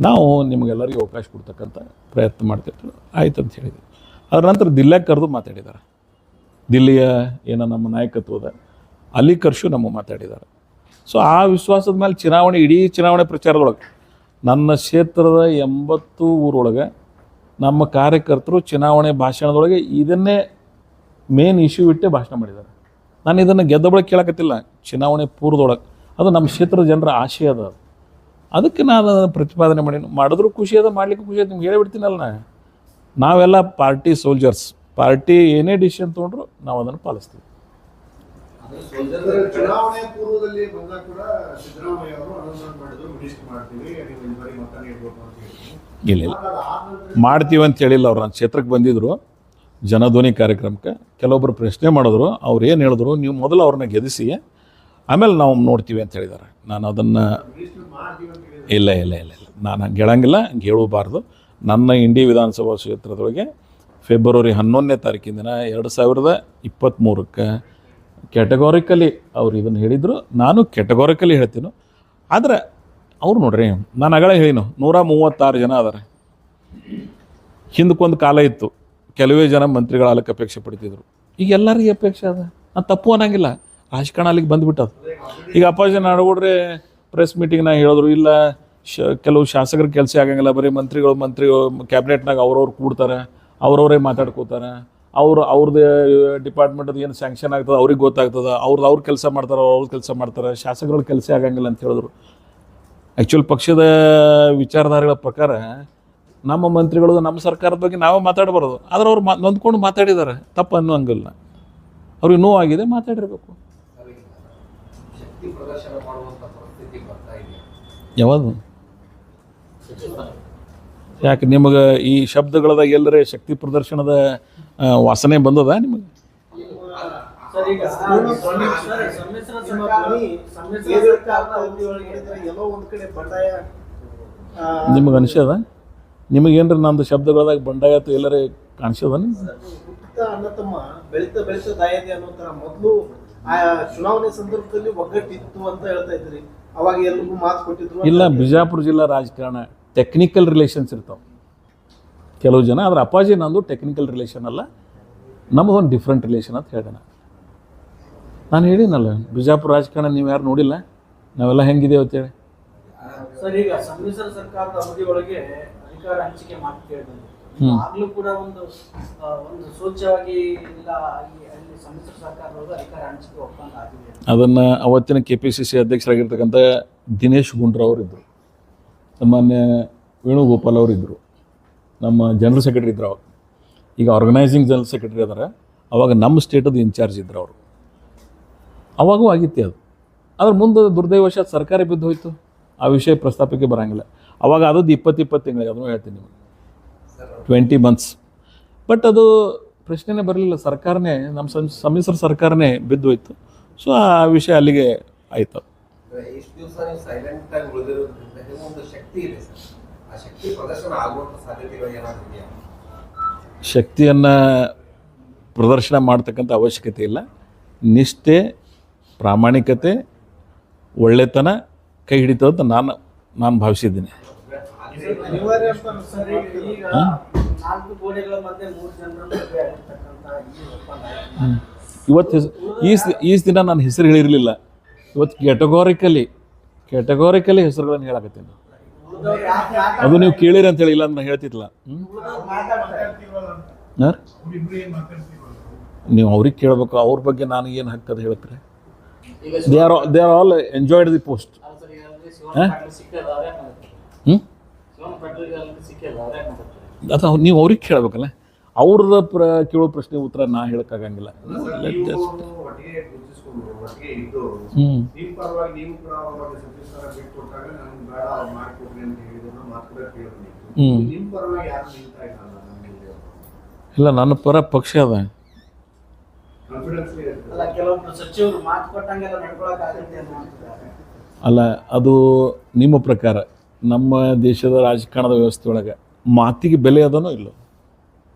ನಾವು ನಿಮಗೆಲ್ಲರಿಗೂ ಅವಕಾಶ ಕೊಡ್ತಕ್ಕಂಥ ಪ್ರಯತ್ನ ಮಾಡ್ತಿರ್ತೀವಿ. ಆಯ್ತು ಅಂತ ಹೇಳಿದ್ವಿ. ಅದರ ನಂತರ ದಿಲ್ಲಿಗೆ ಕರೆದು ಮಾತಾಡಿದ್ದಾರೆ. ದಿಲ್ಲಿಯ ಏನೋ ನಮ್ಮ ನಾಯಕತ್ವದ ಅಲ್ಲಿ ಕರ್ಷು ನಮ್ಮ ಮಾತಾಡಿದ್ದಾರೆ. ಸೊ ಆ ವಿಶ್ವಾಸದ ಮೇಲೆ ಇಡೀ ಚುನಾವಣೆ ಪ್ರಚಾರದೊಳಗೆ ನನ್ನ ಕ್ಷೇತ್ರದ 80 ಊರೊಳಗೆ ನಮ್ಮ ಕಾರ್ಯಕರ್ತರು ಚುನಾವಣೆ ಭಾಷಣದೊಳಗೆ ಇದನ್ನೇ ಮೇನ್ ಇಶ್ಯೂ ಇಟ್ಟೇ ಭಾಷಣ ಮಾಡಿದ್ದಾರೆ. ನಾನು ಇದನ್ನು ಗೆದ್ದ ಬಳಿಕ ಕೇಳಕತ್ತಿಲ್ಲ, ಚುನಾವಣೆ ಪೂರ್ವದೊಳಗೆ ಅದು ನಮ್ಮ ಕ್ಷೇತ್ರದ ಜನರ ಆಶಯ ಅದ. ಅದಕ್ಕೆ ನಾನು ಅದನ್ನು ಪ್ರತಿಪಾದನೆ ಮಾಡಿದ್ರು ಖುಷಿ ಅದ, ಮಾಡಲಿಕ್ಕೆ ಖುಷಿ ಅದ. ನಿಮ್ಗೆ ಹೇಳಿಬಿಡ್ತೀನಲ್ಲ, ನಾವೆಲ್ಲ ಪಾರ್ಟಿ ಸೋಲ್ಜರ್ಸ್. ಪಾರ್ಟಿ ಏನೇ ಡಿಸಿಷನ್ ತೊಗೊಂಡ್ರು ನಾವು ಅದನ್ನು ಪಾಲಿಸ್ತೀವಿ. ಚುನಾವಣೆ ಪೂರ್ವದಲ್ಲಿ ಬಂದಾಗ ಕೂಡ ಸಿದ್ದರಾಮಯ್ಯ ಅವರು ಅನೌನ್ಸ್ಮೆಂಟ್ ಮಾಡಿದ್ರು, ಮಿನಿಸ್ಟರ್ ಮಾಡ್ತೀವಿ, ಮತ ನೀಡಬೇಕು ಅಂತ ಹೇಳಿ. ಇಲ್ಲ ಮಾಡ್ತೀವಿ ಅಂತ ಹೇಳಿಲ್ಲ. ಅವ್ರು ನನ್ನ ಕ್ಷೇತ್ರಕ್ಕೆ ಬಂದಿದ್ದರು ಜನಧ್ವನಿ ಕಾರ್ಯಕ್ರಮಕ್ಕೆ. ಕೆಲವೊಬ್ಬರು ಪ್ರಶ್ನೆ ಮಾಡಿದ್ರು, ಅವ್ರು ಏನು ಹೇಳಿದ್ರು, ನೀವು ಮೊದಲು ಅವ್ರನ್ನ ಗೆಲ್ಲಿಸಿ ಆಮೇಲೆ ನಾವು ನೋಡ್ತೀವಿ ಅಂತ ಹೇಳಿದ್ದಾರೆ. ನಾನು ಅದನ್ನು ಇಲ್ಲ ನಾನು ಹಂಗೆ ಹೇಳಂಗಿಲ್ಲ, ಹಂಗೆ ಹೇಳಬಾರ್ದು. ನನ್ನ ಇಂಡಿ ವಿಧಾನಸಭಾ ಕ್ಷೇತ್ರದೊಳಗೆ ಫೆಬ್ರವರಿ 11ನೇ ತಾರೀಕಿನ ದಿನ 2023ಕ್ಕೆ ಕ್ಯಾಟಗಾರಿಕಲಿ ಅವ್ರು ಇದನ್ನು ಹೇಳಿದರು. ನಾನು ಕ್ಯಾಟಗಾರಿಕಲಿ ಹೇಳ್ತೀನಿ. ಆದರೆ ಅವ್ರು ನೋಡ್ರಿ, ನಾನು ಆಗಲೇ ಹೇಳಿನು 136 ಜನ ಅದಾರೆ. ಹಿಂದಕ್ಕೊಂದು ಕಾಲ ಇತ್ತು, ಕೆಲವೇ ಜನ ಮಂತ್ರಿಗಳ ಆಲಕ್ಕೆ ಅಪೇಕ್ಷೆ ಪಡ್ತಿದ್ರು. ಈಗ ಎಲ್ಲರಿಗೆ ಅಪೇಕ್ಷೆ ಅದ. ನಾನು ತಪ್ಪು ಅನ್ನಂಗಿಲ್ಲ, ರಾಜಕಾರಣ ಅಲ್ಲಿಗೆ ಬಂದುಬಿಟ್ಟದು. ಈಗ ಅಪ್ಪಾಜಿ ನಾಡಗೌಡ್ರೆ ಪ್ರೆಸ್ ಮೀಟಿಂಗ್ನಾಗ ಹೇಳಿದ್ರು, ಇಲ್ಲ ಕೆಲವು ಶಾಸಕರ ಕೆಲಸ ಆಗಂಗಿಲ್ಲ, ಬರೀ ಮಂತ್ರಿಗಳು ಕ್ಯಾಬಿನೆಟ್ನಾಗ ಅವ್ರವ್ರು ಕೂಡ್ತಾರೆ, ಅವ್ರವರೇ ಮಾತಾಡ್ಕೋತಾರೆ, ಅವ್ರದ್ದು ಡಿಪಾರ್ಟ್ಮೆಂಟದು ಏನು ಸ್ಯಾಂಕ್ಷನ್ ಆಗ್ತದೆ ಅವ್ರಿಗೆ ಗೊತ್ತಾಗ್ತದೆ, ಅವ್ರ ಕೆಲಸ ಮಾಡ್ತಾರೆ, ಅವ್ರ ಕೆಲಸ ಮಾಡ್ತಾರೆ, ಶಾಸಕರ ಕೆಲಸ ಆಗಂಗಿಲ್ಲ ಅಂತ ಹೇಳಿದ್ರು. ಆ್ಯಕ್ಚುಲ್ ಪಕ್ಷದ ವಿಚಾರಧಾರೆಗಳ ಪ್ರಕಾರ ನಮ್ಮ ಮಂತ್ರಿಗಳು ನಮ್ಮ ಸರ್ಕಾರದ ಬಗ್ಗೆ ನಾವೇ ಮಾತಾಡಬಾರ್ದು. ಆದರೆ ಅವ್ರು ನೊಂದ್ಕೊಂಡು ಮಾತಾಡಿದ್ದಾರೆ, ತಪ್ಪು ಅನ್ನೋಂಗಿಲ್ಲ. ಅವ್ರಿಗೆ ನೋವಾಗಿದೆ, ಮಾತಾಡಿರ್ಬೇಕು. ಯಾವುದು ಯಾಕೆ ನಿಮಗೆ ಈ ಶಬ್ದಗಳದಾಗ ಎಲ್ಲರೇ ಶಕ್ತಿ ಪ್ರದರ್ಶನದ ವಾಸನೆ ಬಂದದ ನಿಮಗೆ? ನಿಮಗೆ ಅನಿಸ್ಯದ? ನಿಮಗೇನ್ರಿ ನಂದು ಶಬ್ದಗಳದಾಗ ಬಂಡಾಯ ಅಥವಾ ಎಲ್ಲರೇ ಕಾಣಿಸ್ಯದ? ಅಣ್ಣ ತಮ್ಮ ಬೆಳೀತಾ ದಾಯದೆ ಅನ್ನೋ ತರ ಮೊದಲು ಆ ಚುನಾವಣೆ ಸಂದರ್ಭದಲ್ಲಿ ಒಗ್ಗಟ್ಟಿತ್ತು ಅಂತ ಹೇಳ್ತಾ ಇದ್ರಿ. ಅವಾಗ ಎಲ್ರಿಗೂ ಮಾತು ಕೊಟ್ಟಿದ್ರು. ಇಲ್ಲ, ಬಿಜಾಪುರ ಜಿಲ್ಲಾ ರಾಜಕಾರಣ ಟೆಕ್ನಿಕಲ್ ರಿಲೇಷನ್ಸ್ ಇರ್ತಾವೆ ಕೆಲವು ಜನ. ಆದ್ರೆ ಅಪ್ಪಾಜಿ ನಂದು ಟೆಕ್ನಿಕಲ್ ರಿಲೇಷನ್ ಅಲ್ಲ, ನಮ್ಮದೊಂದು ಡಿಫ್ರೆಂಟ್ ರಿಲೇಷನ್ ಅಂತ ಹೇಳಿದೆ. ನಾನು ಹೇಳಿನಲ್ಲ, ಬಿಜಾಪುರ ರಾಜಕಾರಣ ನೀವು ಯಾರು ನೋಡಿಲ್ಲ, ನಾವೆಲ್ಲ ಹೆಂಗಿದೇವೆ ಅಂತೇಳಿ. ಸರ್, ಈಗ ಸಮ್ಮಿಶ್ರ ಸರ್ಕಾರದ ಅವಧಿಯೊಳಗೆ ಅಧಿಕಾರ ಹಂಚಿಕೆ ಮಾತು ಕೇಳಿದ್ರು. ಆಗ್ಲೂ ಕೂಡ ಒಂದು ಸೂಚ್ಯವಾಗಿ ಇಲ್ಲ, ಅಲ್ಲಿ ಸಮ್ಮಿಶ್ರ ಸರ್ಕಾರದೊಳಗೆ ಅಧಿಕಾರ ಹಂಚಿಕೆ ಒಪ್ಪಂದ ಆಗಿದೆ. ಅದನ್ನು ಅವತ್ತಿನ KPCC ಅಧ್ಯಕ್ಷರಾಗಿರ್ತಕ್ಕಂಥ ದಿನೇಶ್ ಗುಂಡ್ರಾವ್ ಇದ್ದರು, ಸಾಮಾನ್ಯ ವೇಣುಗೋಪಾಲ್ ಅವರು ಇದ್ದರು, ನಮ್ಮ ಜನರಲ್ ಸೆಕ್ರೆಟರಿ ಇದ್ರು. ಅವಾಗ ಈಗ ಆರ್ಗನೈಸಿಂಗ್ ಜನರಲ್ ಸೆಕ್ರೆಟರಿ ಅದಾರೆ. ಅವಾಗ ನಮ್ಮ ಸ್ಟೇಟದು ಇನ್ಚಾರ್ಜ್ ಇದ್ರು ಅವರು. ಅವಾಗೂ ಆಗಿತ್ತೆ ಅದು. ಅದ್ರ ಮುಂದೆ ದುರ್ದೈವಶಾತ್ ಸರ್ಕಾರ ಬಿದ್ದು ಹೋಯಿತು. ಆ ವಿಷಯ ಪ್ರಸ್ತಾಪಕ್ಕೆ ಬರೋಂಗಿಲ್ಲ. ಅವಾಗ ಅದದ್ದು 20 ತಿಂಗಳಿಗೆ, ಅದನ್ನು ಹೇಳ್ತೀನಿ ನಿಮಗೆ, 20 months. ಬಟ್ ಅದು ಪ್ರಶ್ನೆನೇ ಬರಲಿಲ್ಲ. ಸರ್ಕಾರನೇ, ನಮ್ಮ ಸಮ್ಮಿಶ್ರ ಸರ್ಕಾರನೇ ಬಿದ್ದು ಹೋಯ್ತು. ಸೊ ಆ ವಿಷಯ ಅಲ್ಲಿಗೆ ಆಯಿತು. ಇಷ್ಟು ದಿವಸ ನೀವು ಸೈಲೆಂಟ್ ಆಗಿ ಉಳಿದಿರೋದ್ರಿಂದ ಒಂದು ಶಕ್ತಿ ಇದೆ ಸರ್. ಆ ಶಕ್ತಿ ಪ್ರದರ್ಶನ ಆಗುವಂಥ ಸಾಧ್ಯತೆಗಳು ಏನಾದರೂ ಇದೆಯಾ? ಶಕ್ತಿಯನ್ನು ಪ್ರದರ್ಶನ ಮಾಡ್ತಕ್ಕಂಥ ಅವಶ್ಯಕತೆ ಇಲ್ಲ. ನಿಷ್ಠೆ, ಪ್ರಾಮಾಣಿಕತೆ, ಒಳ್ಳೆತನ ಕೈ ಹಿಡಿತದಂತ ನಾನು ಭಾವಿಸಿದ್ದೀನಿ. ಅನಿವಾರ್ಯ ಅಂತ ಸರ್. ಈಗ 4 ಗೋಡೆಗಳ ಮಧ್ಯೆ 3 ಜನರ ಮದುವೆ ಆಗಿರ್ತಕ್ಕಂಥ ಈ ಒಪ್ಪಂದ ಇವತ್ತು ಈ ದಿನ ನಾನು ಹೆಸರು ಹೇಳಿರಲಿಲ್ಲ. ಇವತ್ತು ಕ್ಯಾಟಗಾರಿಕಲಿ ಹೆಸರುಗಳನ್ನು ಹೇಳಕತ್ತೀನಿ. ಅದು ನೀವು ಕೇಳಿರಿ ಅಂತ ಹೇಳಿ, ಇಲ್ಲ ಅಂತ ಹೇಳ್ತಿದ್ಲ. ನೀವು ಅವ್ರಿಗೆ ಕೇಳಬೇಕು. ಅವ್ರ ಬಗ್ಗೆ ನಾನು ಏನು ಹಕ್ಕದು ಹೇಳ್ತಾರೆ? ಈಗ they are all enjoyed the post. Sir ಈಗ ಶಿವಣ್ಣ ಪಾಟೀಲ್ ಸಿಕ್ಕಿಲ್ಲ ಅವ್ರು ಯಾಕೆ ಮಾಡ್ತಾರೆ? ಶಿವಣ್ಣ ಪಾಟೀಲ್ ಸಿಕ್ಕಿಲ್ಲ ಅವ್ರು ಯಾಕೆ ಮಾಡ್ತಾರೆ? ಅದು ನೀವು ಅವ್ರಿಗೆ ಕೇಳಬೇಕಲ್ಲ. ಅವ್ರದ ಕೇಳೋ ಪ್ರಶ್ನೆ ಉತ್ತರ ನಾ ಹೇಳೋಕ್ಕಾಗಂಗಿಲ್ಲ. ಒಟ್ಟಿಗೆ ಗುರುತಿಸ್ಕೊಂಡು ಒಟ್ಟಿಗೆ ಇದ್ದು ನಿಮ್ಮ ಪರವಾಗಿ ನೀವು ಕೂಡ ಅವಾಗ ಸಚಿವ ಸ್ಥಾನ ಬಿಟ್ಕೊಟ್ಟಾಗ ನಮ್ಗೆ ಬೇಡ ಅವ್ರು ಮಾಡ್ಕೊಡ್ರಿ ಅಂತ ಹೇಳಿದ್ರು ಮಾತು ಕೂಡ ಕೇಳಿದ್ವಿ. ನಿಮ್ಮ ಪರವಾಗಿ ಯಾರು ನಿಲ್ತಾ ಇರಲ್ಲ ನಮಗೆ ಇಲ್ಲ, ನನ್ನ ಪರ ಪಕ್ಷ ಅದ. ಕಾನ್ಫಿಡೆನ್ಸ್ ಅಲ್ಲ, ಕೆಲವೊಬ್ರು ಸಚಿವರು ಮಾತು ಕೊಟ್ಟಂಗೆಲ್ಲ ನಡ್ಕೊಳಕ್ ಆಗುತ್ತೆ ಅಂತ ಮಾಡ್ತಿದ್ದಾರೆ. ಅಲ್ಲ, ಅದು ನಿಮ್ಮ ಪ್ರಕಾರ ನಮ್ಮ ದೇಶದ ರಾಜಕಾರಣದ ವ್ಯವಸ್ಥೆ ಒಳಗೆ ಮಾತಿಗೆ ಬೆಲೆ ಅದನೋ ಇಲ್ಲೋ?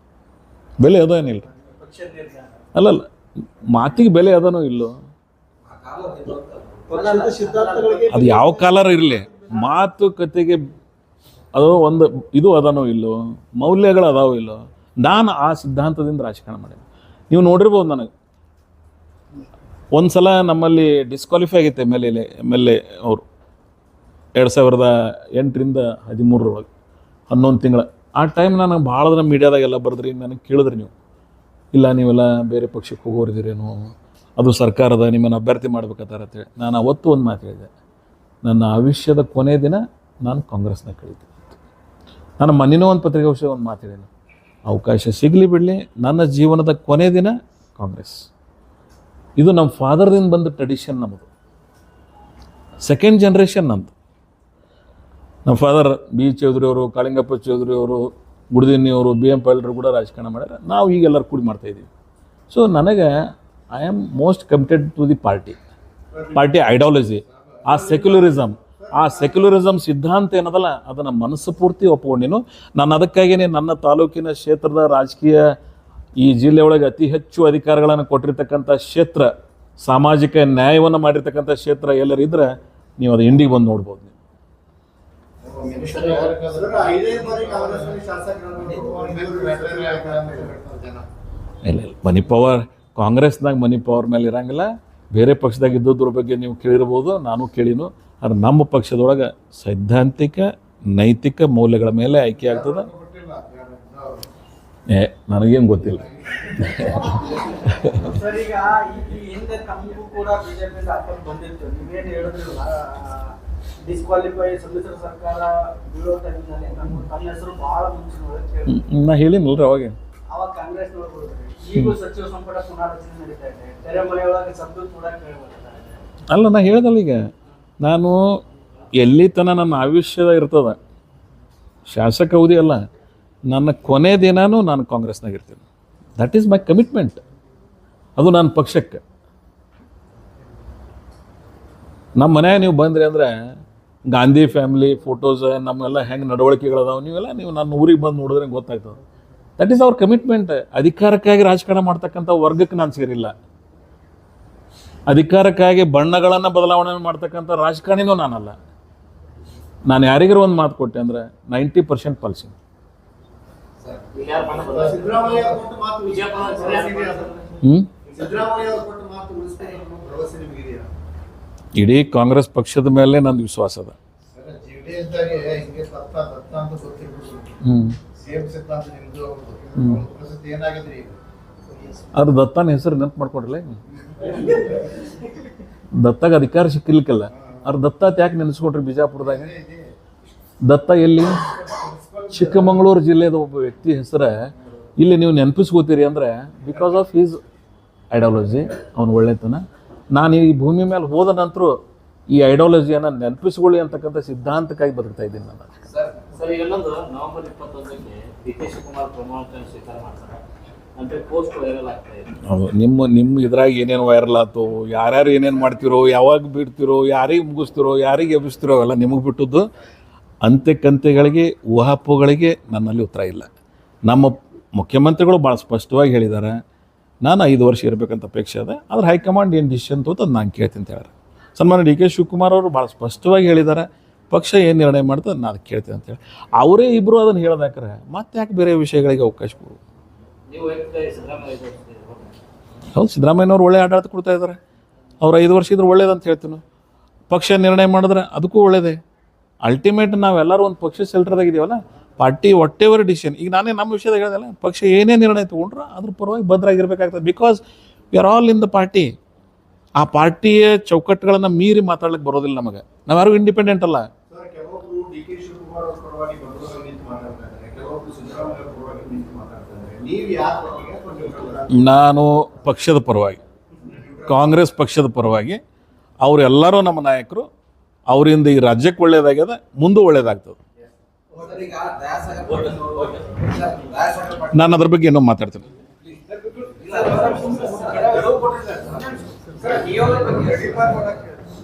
ಬೆಲೆ ಅದೋ ಏನಿಲ್ಲ? ಪಕ್ಷದ ನಿರ್ಧಾರ ಅಲ್ಲಲ್ಲ, ಮಾತಿಗೆ ಬೆಲೆ ಅದನೋ ಇಲ್ಲೋ? ಆ ಕಾಲ ನಿಲ್ಲುವಂತ ಪಕ್ಷದ ಸಿದ್ಧಾಂತಗಳಿಗೆ ಅದು ಯಾವ ಕಾಲರ ಇರಲಿ, ಮಾತುಕತೆಗೆ ಅದು ಒಂದು ಇದು ಅದನೋ ಇಲ್ಲೋ, ಮೌಲ್ಯಗಳು ಅದಾವೋ ಇಲ್ಲೋ? ನಾನು ಆ ಸಿದ್ಧಾಂತದಿಂದ ರಾಜಕಾರಣ ಮಾಡೀನಿ. ನೀವು ನೋಡಿರ್ಬೋದು, ನನಗೆ ಒಂದು ಸಲ ನಮ್ಮಲ್ಲಿ ಡಿಸ್ಕ್ವಾಲಿಫೈ ಆಗೈತೆ ಎಮ್ ಎಲ್ ಎ ಅವರು 2008ರಿಂದ 2013 11 ತಿಂಗಳ. ಆ ಟೈಮ್ ನನಗೆ ಭಾಳ ದಿನ ಮೀಡಿಯಾದಾಗೆಲ್ಲ ಬರೆದ್ರಿ, ನನಗೆ ಕೇಳಿದ್ರಿ ನೀವು, ಇಲ್ಲ ನೀವೆಲ್ಲ ಬೇರೆ ಪಕ್ಷಕ್ಕೆ ಹೋಗೋರಿದ್ದೀರೇನು, ಅದು ಸರ್ಕಾರದ ನಿಮ್ಮನ್ನು ಅಭ್ಯರ್ಥಿ ಮಾಡ್ಬೇಕಂತಾರೆ ಅಂತೇಳಿ. ನಾನು ಅವತ್ತು ಒಂದು ಮಾತು ಹೇಳಿದೆ, ನನ್ನ ಆಯುಷ್ಯದ ಕೊನೆಯ ದಿನ ನಾನು ಕಾಂಗ್ರೆಸ್ನಾಗ ಕಳೀತೀನಿ. ನಾನು ಮನೆಯೂ ಒಂದು ಪತ್ರಿಕಾಗೋಷ್ಠಿ ಒಂದು ಮಾತು ಹೇಳಿದೆ, ಅವಕಾಶ ಸಿಗಲಿ ಬಿಡಲಿ, ನನ್ನ ಜೀವನದ ಕೊನೆಯ ದಿನ ಕಾಂಗ್ರೆಸ್. ಇದು ನಮ್ಮ ಫಾದರ್ದಿಂದ ಬಂದ ಟ್ರೆಡಿಷನ್, ನಮ್ಮದು ಸೆಕೆಂಡ್ ಜನ್ರೇಷನ್. ನಮ್ಮದು ನಮ್ಮ ಫಾದರ್ ಬಿ ಚೌಧರಿ ಅವರು, ಕಾಳಿಂಗಪ್ಪ ಚೌಧರಿ ಅವರು, ಗುಡ್ದಿನ್ನಿ ಅವರು, BM ಪಾಟೀಲ್ರು ಕೂಡ ರಾಜಕಾರಣ ಮಾಡ್ಯಾರ. ನಾವು ಈಗೆಲ್ಲರೂ ಕೂಡಿ ಮಾಡ್ತಾಯಿದ್ದೀವಿ. ಸೊ ನನಗೆ I am most committed to the party ideology. ಆ ಸೆಕ್ಯುಲರಿಸಮ್ ಸಿದ್ಧಾಂತ ಏನದಲ್ಲ, ಅದನ್ನು ಮನಸ್ಸು ಪೂರ್ತಿ ಒಪ್ಕೊಂಡಿನು. ನಾನು ಅದಕ್ಕಾಗಿಯೇ ನನ್ನ ತಾಲೂಕಿನ ಕ್ಷೇತ್ರದ ರಾಜಕೀಯ, ಈ ಜಿಲ್ಲೆ ಒಳಗೆ ಅತಿ ಹೆಚ್ಚು ಅಧಿಕಾರಗಳನ್ನು ಕೊಟ್ಟಿರ್ತಕ್ಕಂಥ ಕ್ಷೇತ್ರ, ಸಾಮಾಜಿಕ ನ್ಯಾಯವನ್ನು ಮಾಡಿರ್ತಕ್ಕಂಥ ಕ್ಷೇತ್ರ ಎಲ್ಲರಿದ್ದರೆ ನೀವು ಅದು ಇಂಡಿಗೆ ಬಂದು ನೋಡ್ಬೋದು. ನೀವು ಸರ್ 5 ಬಾರಿ ಕಾಂಗ್ರೆಸ್ನಲ್ಲಿ ಶಾಸಕರನ್ನು ಇಲ್ಲ, ಮನಿ ಪವರ್ ಕಾಂಗ್ರೆಸ್ನಾಗ ಮನಿ ಪವರ್ ಮೇಲೆ ಇರಂಗಿಲ್ಲ. ಬೇರೆ ಪಕ್ಷದಾಗ ಇದ್ದದ್ರ ಬಗ್ಗೆ ನೀವು ಕೇಳಿರ್ಬೋದು, ನಾನು ಕೇಳಿನು. ಆದರೆ ನಮ್ಮ ಪಕ್ಷದೊಳಗೆ ಸೈದ್ಧಾಂತಿಕ ನೈತಿಕ ಮೌಲ್ಯಗಳ ಮೇಲೆ ಆಯ್ಕೆ ಆಗ್ತದೆ. ನನಗೇನು ಗೊತ್ತಿಲ್ಲ. ಸರ್ ಈಗ ಈ ಹಿಂದೆ ತಮಗೂ ಕೂಡ ಬಿಜೆಪಿಯಿಂದ ಆಫರ್ ಬಂದಿತ್ತು, ನೀವೇನು ಹೇಳಿದ್ರಲ್ಲ, ಡಿಸ್ಕ್ವಾಲಿಫೈ ಸಮ್ಮಿಶ್ರ ಸರ್ಕಾರ ಬೀಳೋ ಟೈಮ್ನಲ್ಲಿ ತಮ್ಮ ಹೆಸರು ಬಹಳ ಮುಂಚಿನ ನಾ ಹೇಳಿನಲ್ರಿ ಅವಾಗ. ಅವಾಗ ಕಾಂಗ್ರೆಸ್ನವ್ರು ಹೋದ್ರು. ಈಗೂ ಸಚಿವ ಸಂಪುಟ ಪುನಾರಚನೆ ನಡೀತಾ ಇದೆ, ತೆರೆ ಮನೆಯೊಳಗೆ ಶಬ್ದ ಕೂಡ ಕೇಳಿಬರ್ತಾರೆ. ಅಲ್ಲ, ನಾ ಹೇಳ್ದಲ್ಲ, ಈಗ ನಾನು ಎಲ್ಲಿ ತನಕ ನನ್ನ ಆಯುಷ್ಯದ ಇರ್ತದೆ, ಶಾಸಕ ಅವಧಿ ಅಲ್ಲ, ನನ್ನ ಕೊನೆ ದಿನಾನೂ ನಾನು ಕಾಂಗ್ರೆಸ್ನಾಗ ಇರ್ತೀನಿ. That is my commitment. ಅದು ನನ್ನ ಪಕ್ಷಕ್ಕೆ. ನಮ್ಮ ಮನ್ಯಾಗ ನೀವು ಬಂದ್ರಿ ಅಂದರೆ ಗಾಂಧಿ ಫ್ಯಾಮಿಲಿ ಫೋಟೋಸ್ ನಮ್ಮೆಲ್ಲ ಹೆಂಗೆ ನಡವಳಿಕೆಗಳದಾವೆ, ನೀವು ನನ್ನ ಊರಿಗೆ ಬಂದು ನೋಡಿದ್ರೆ ಗೊತ್ತಾಗ್ತದೆ. That is hour commitment. ಅಧಿಕಾರಕ್ಕಾಗಿ ರಾಜಕಾರಣ ಮಾಡ್ತಕ್ಕಂಥ ವರ್ಗಕ್ಕೆ ನಾನು ಸೇರಿಲ್ಲ. ಅಧಿಕಾರಕ್ಕಾಗಿ ಬಣ್ಣಗಳನ್ನು ಬದಲಾವಣೆ ಮಾಡ್ತಕ್ಕಂಥ ರಾಜಕಾರಣಿನೂ ನಾನಲ್ಲ. ನಾನು ಯಾರಿಗಾರು ಒಂದು ಮಾತು ಕೊಟ್ಟೆ ಅಂದರೆ 90% ಪಾಲಿಸಿಂಗ್. ಸಿದ್ದರಾಮಯ್ಯ ಅವರು ಕೊಟ್ಟ ಮಾತು ಸಿದ್ದರಾಮಯ್ಯ ಅವರು ಕೊಟ್ಟ ಮಾತು ಉಳಿಸ್ಕೊಂಡು ಭರವಸೆ ನಿಮಗಿದೆಯಾ? ಇಡೀ ಕಾಂಗ್ರೆಸ್ ಪಕ್ಷದ ಮೇಲೆ ನಂದು ವಿಶ್ವಾಸ ಅದ. JDSದಾಗೆ ಹಿಂಗೆ ದತ್ತ ಅಂತ ಗೊತ್ತಿರ್ಬೋದು. ಸೇಮ್ ಸಿದ್ಧಾಂತ ನಿಮ್ದು ಪ್ರಸಿದ್ಧಿ ಏನಾಗಿದ್ರಿ ಈಗ? ಅದು ದತ್ತನ ಹೆಸರು ನೆನಪು ಮಾಡ್ಕೊಡ್ರಲ್ಲ. ದತ್ತಾಗ ಅಧಿಕಾರ ಸಿಕ್ಕಿರ್ಲಿಕ್ಕಲ್ಲ, ಅವ್ರು ದತ್ತ ಯಾಕೆ ನೆನೆಸ್ಕೊಟ್ರಿ ಬಿಜಾಪುರದಾಗ? ದತ್ತ ಎಲ್ಲಿ? ಚಿಕ್ಕಮಗಳೂರು ಜಿಲ್ಲೆದ ಒಬ್ಬ ವ್ಯಕ್ತಿ ಹೆಸರು ಇಲ್ಲಿ ನೀವು ನೆನಪಿಸ್ಕೋತೀರಿ ಅಂದರೆ ಬಿಕಾಸ್ ಆಫ್ ಹೀಸ್ ಐಡಿಯಾಲಜಿ, ಅವನು ಒಳ್ಳೆತನ. ನಾನು ಈ ಭೂಮಿ ಮೇಲೆ ಹೋದ ನಂತರ ಈ ಐಡಿಯಾಲಜಿಯನ್ನು ನೆನಪಿಸ್ಕೊಳ್ಳಿ ಅಂತಕ್ಕಂಥ ಸಿದ್ಧಾಂತಕ್ಕಾಗಿ ಬದುಕ್ತಾ ಇದ್ದೀನಿ ನಾನು. ಸರ್, ಎಲ್ಲೊಂದು ನವೆಂಬರ್ 21ಕ್ಕೆ DK ಶಿವಕುಮಾರ್ ಪ್ರಮಾಣ ಸ್ವೀಕಾರ ಮಾಡ್ತಾರೆ ಅಂತ ಪೋಸ್ಟ್ ವೈರಲ್ ಆಗ್ತಾ ಇದೆ. ಹೌದು, ನಿಮ್ಮ ಇದ್ರಾಗ ಏನೇನು ವೈರಲ್ ಆಯ್ತು, ಯಾರ್ಯಾರು ಏನೇನು ಮಾಡ್ತಿರೋ, ಯಾವಾಗ ಬಿಡ್ತಿರೋ, ಯಾರಿಗೆ ಮುಗಿಸ್ತಿರೋ, ಯಾರಿಗೆ ಎಬ್ಬಿಸ್ತಿರೋ, ಅವೆಲ್ಲ ನಿಮಗೆ ಬಿಟ್ಟದ್ದು. ಅಂತ್ಯಕಂತ್ಯಗಳಿಗೆ ಊಹಾಪೋಗಳಿಗೆ ನನ್ನಲ್ಲಿ ಉತ್ತರ ಇಲ್ಲ. ನಮ್ಮ ಮುಖ್ಯಮಂತ್ರಿಗಳು ಭಾಳ ಸ್ಪಷ್ಟವಾಗಿ ಹೇಳಿದ್ದಾರೆ, ನಾನು 5 ವರ್ಷ ಇರಬೇಕಂತ ಅಪೇಕ್ಷೆ ಅದ. ಆದ್ರೆ ಹೈಕಮಾಂಡ್ ಏನು ಡಿಸಿಷನ್ ತೋತದ್ದು ನಾನು ಕೇಳ್ತೀನಿ ಅಂತ ಹೇಳ್ಯಾರ. ಸನ್ಮಾನ್ಯ DK ಶಿವಕುಮಾರ್ ಅವರು ಭಾಳ ಸ್ಪಷ್ಟವಾಗಿ ಹೇಳಿದ್ದಾರೆ, ಪಕ್ಷ ಏನು ನಿರ್ಣಯ ಮಾಡ್ತದೆ ನಾನು ಅದಕ್ಕೆ ಕೇಳ್ತೀನಿ ಅಂತೇಳಿ. ಅವರೇ ಇಬ್ಬರು ಅದನ್ನು ಹೇಳ್ದಾಕ್ರೆ ಮತ್ತೆ ಯಾಕೆ ಬೇರೆ ವಿಷಯಗಳಿಗೆ ಅವಕಾಶ ಕೊಡು? ಹೌದು, ಸಿದ್ದರಾಮಯ್ಯನವ್ರು ಒಳ್ಳೆ ಆಡಳಿತ ಕೊಡ್ತಾ ಇದ್ದಾರೆ. ಅವ್ರು 5 ವರ್ಷ ಇದ್ರೆ ಒಳ್ಳೇದಂತ ಹೇಳ್ತೀನಿ. ಪಕ್ಷ ನಿರ್ಣಯ ಮಾಡಿದ್ರೆ ಅದಕ್ಕೂ ಒಳ್ಳೇದೇ. ಅಲ್ಟಿಮೇಟ್ ನಾವೆಲ್ಲರೂ ಒಂದು ಪಕ್ಷ ಸೆಲ್ಟರ್ದಾಗಿದ್ದೀವಲ್ಲ, ಪಾರ್ಟಿ ವಾಟ್ ಎವರ್ ಡಿಸಿಷನ್, ಈಗ ನಾನೇ ನಮ್ಮ ವಿಷಯದಾಗ ಹೇಳಿದಲ್ಲ, ಪಕ್ಷ ಏನೇ ನಿರ್ಣಯ ತೊಗೊಂಡ್ರೆ ಅದ್ರ ಪರವಾಗಿ ಭದ್ರಾಗಿರ್ಬೇಕಾಗ್ತದೆ. Because we are all in the party. ಆ ಪಾರ್ಟಿಯ ಚೌಕಟ್ಟುಗಳನ್ನು ಮೀರಿ ಮಾತಾಡ್ಲಿಕ್ಕೆ ಬರೋದಿಲ್ಲ ನಮಗೆ. ನಾವು ಯಾರು ಇಂಡಿಪೆಂಡೆಂಟ್ ಅಲ್ಲ. ಸರ್, ಕೆಲವೊಬ್ರು ಡಿ ಕೆ ಶಿವಕುಮಾರ್ ಅವ್ರ ಪರವಾಗಿ ಬಂಧುವಾಗಿ ನಿಂತು ಮಾತಾಡ್ತಾ ಇದ್ದಾರೆ, ಕೆಲವೊಬ್ರು ಸಿದ್ದರಾಮಯ್ಯ ಅವ್ರ ಪರವಾಗಿ ನಿಂತು ಮಾತಾಡ್ತಾ ಇದ್ದಾರೆ. ನೀವು ಯಾರ ಪರವಾಗಿ ಅಥವಾ ನೀವು ಪರವಾಗಿ? ನಾನು ಪಕ್ಷದ ಪರವಾಗಿ, ಕಾಂಗ್ರೆಸ್ ಪಕ್ಷದ ಪರವಾಗಿ. ಅವರೆಲ್ಲರೂ ನಮ್ಮ ನಾಯಕರು. ಅವರಿಂದ ಈ ರಾಜ್ಯಕ್ಕೆ ಒಳ್ಳೇದಾಗ್ಯದ, ಮುಂದೆ ಒಳ್ಳೇದಾಗ್ತದೆ. ಸರ್, ಈಗ ದಯಾಸಾಗರ್ ಪಾಟೀಲ್ ಅವರು- ಸರ್, ದಯಾಸಾಗರ್ ಪಾಟೀಲ್ ನಾನು ಅದ್ರ ಬಗ್ಗೆ ಇನ್ನೂ ಮಾತಾಡ್ತೀನಿ. ಇಲ್ಲ, ಗಡುವು ಕೊಟ್ಟಿದ್ದಾರೆ ಸರ್. ನಿಯೋಗದ ಬಗ್ಗೆ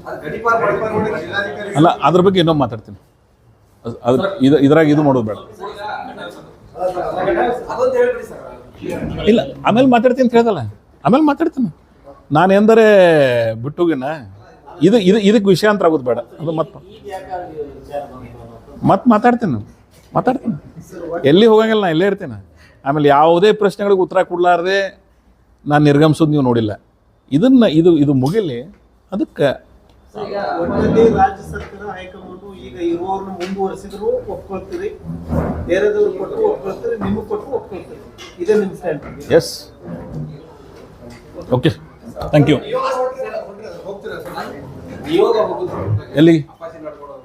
ಅದು ಗಡೀಪಾರ್ ಮಾಡಿಕೊಂಡು ಜಿಲ್ಲಾಧಿಕಾರಿ ಅಲ್ಲ, ಅದ್ರ ಬಗ್ಗೆ ಇನ್ನೂ ಮಾತಾಡ್ತೀನಿ. ಅದು ಇದ್ರಾಗ ಇದು ಮಾಡೋದು ಬೇಡ. ಅದೊಂದು ಹೇಳ್ಬಿಡಿ ಸರ್. ಇಲ್ಲ, ಆಮೇಲೆ ಮಾತಾಡ್ತೀನಿ ಅಂತ ಹೇಳ್ದಲ್ಲ, ಆಮೇಲೆ ಮಾತಾಡ್ತೀನಿ. ನಾನು ಎಂದರೆ ಬಿಟ್ಟುಗಿನ ಇದಕ್ಕೆ ವಿಷಯಾಂತರ ಆಗೋದು ಬೇಡ. ಅದು ಮತ್ತೆ ಮಾತಾಡ್ತೀನಿ. ಎಲ್ಲಿ ಹೋಗಂಗಿಲ್ಲ, ನಾ ಇಲ್ಲೇ ಇರ್ತೀನಿ. ಆಮೇಲೆ ಯಾವುದೇ ಪ್ರಶ್ನೆಗಳಿಗೆ ಉತ್ತರ ಕೊಡಲಾರ್ದೆ ನಾನು ನಿರ್ಗಮಿಸೋದು ನೀವು ನೋಡಿಲ್ಲ. ಇದು ಮುಗಿಲಿ. ಅದಕ್ಕೆ ಒಟ್ಟಿನಲ್ಲಿ ರಾಜ್ಯ ಸರ್ಕಾರ ಹೈಕಮಾಂಡ್ ಈಗ ಇರುವವ್ರನ್ನ ಮುಂದುವರಿಸಿದ್ರು ಒಪ್ಕೊಳ್ತೀರಿ, ಬೇರೆದವ್ರು ಕೊಟ್ಟು ಒಪ್ಕೊಳ್ತೀರಿ, ನಿಮಗೆ ಕೊಟ್ಟು ಒಪ್ಕೊಳ್ತೀರಿ. ಇದೇ ನಿಮ್ಮ stand. Yes, okay, thank you. ಹೋಗ್ತೀರಾ ಸರ್? ನಿಯೋಗ ಹೋಗುದು ಎಲ್ಲಿ ಅಪ್ಪಾಜಿ ನಡ್ಕೊಳ್ಳೋದು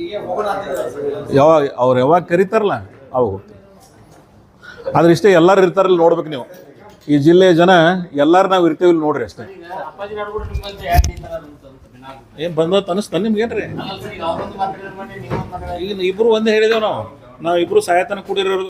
ಈಗ ಹೋಗೋಣ ಅಂತ ಯಾವಾಗ ಕರೀತಾರಲ್ಲ ಅವಾಗ ಹೋಗ್ತೀವಿ. ಆದ್ರೆ ಇಷ್ಟೇ, ಎಲ್ಲರೂ ಇರ್ತಾರಲ್ಲ, ನೋಡ್ಬೇಕು ನೀವು. ಈ ಜಿಲ್ಲೆಯ ಜನ ಎಲ್ಲರೂ ನಾವು ಇರ್ತೇವೆ ಇಲ್ಲಿ ನೋಡ್ರಿ ಅಷ್ಟೇ. ಅಪ್ಪಾಜಿ ನಾಡಗೌಡ ನಿಮ್ಮಂತೆ ಯಾಕೆ ಈ ಥರ ಅನ್ಸುತ್ತೆ? ಏನು ಬಂದತ್ ಅನಿಸ್ತಾನೆ ನಿಮ್ಗೇನ್ರಿ? ಅಲ್ಲ ಸರ್, ಈಗ ಅವ್ರೊಂದು ಮಾತಾಡಿದ್ರೆ ಮಾಡಿ ನೀವೊಂದು ಮಾತಾಡಿ ಈಗ ಇಬ್ರು ಒಂದೇ ಹೇಳಿದೇವು ನಾವು ಇಬ್ರು ಸಾಯತನ ಕೂಡಿರೋರು.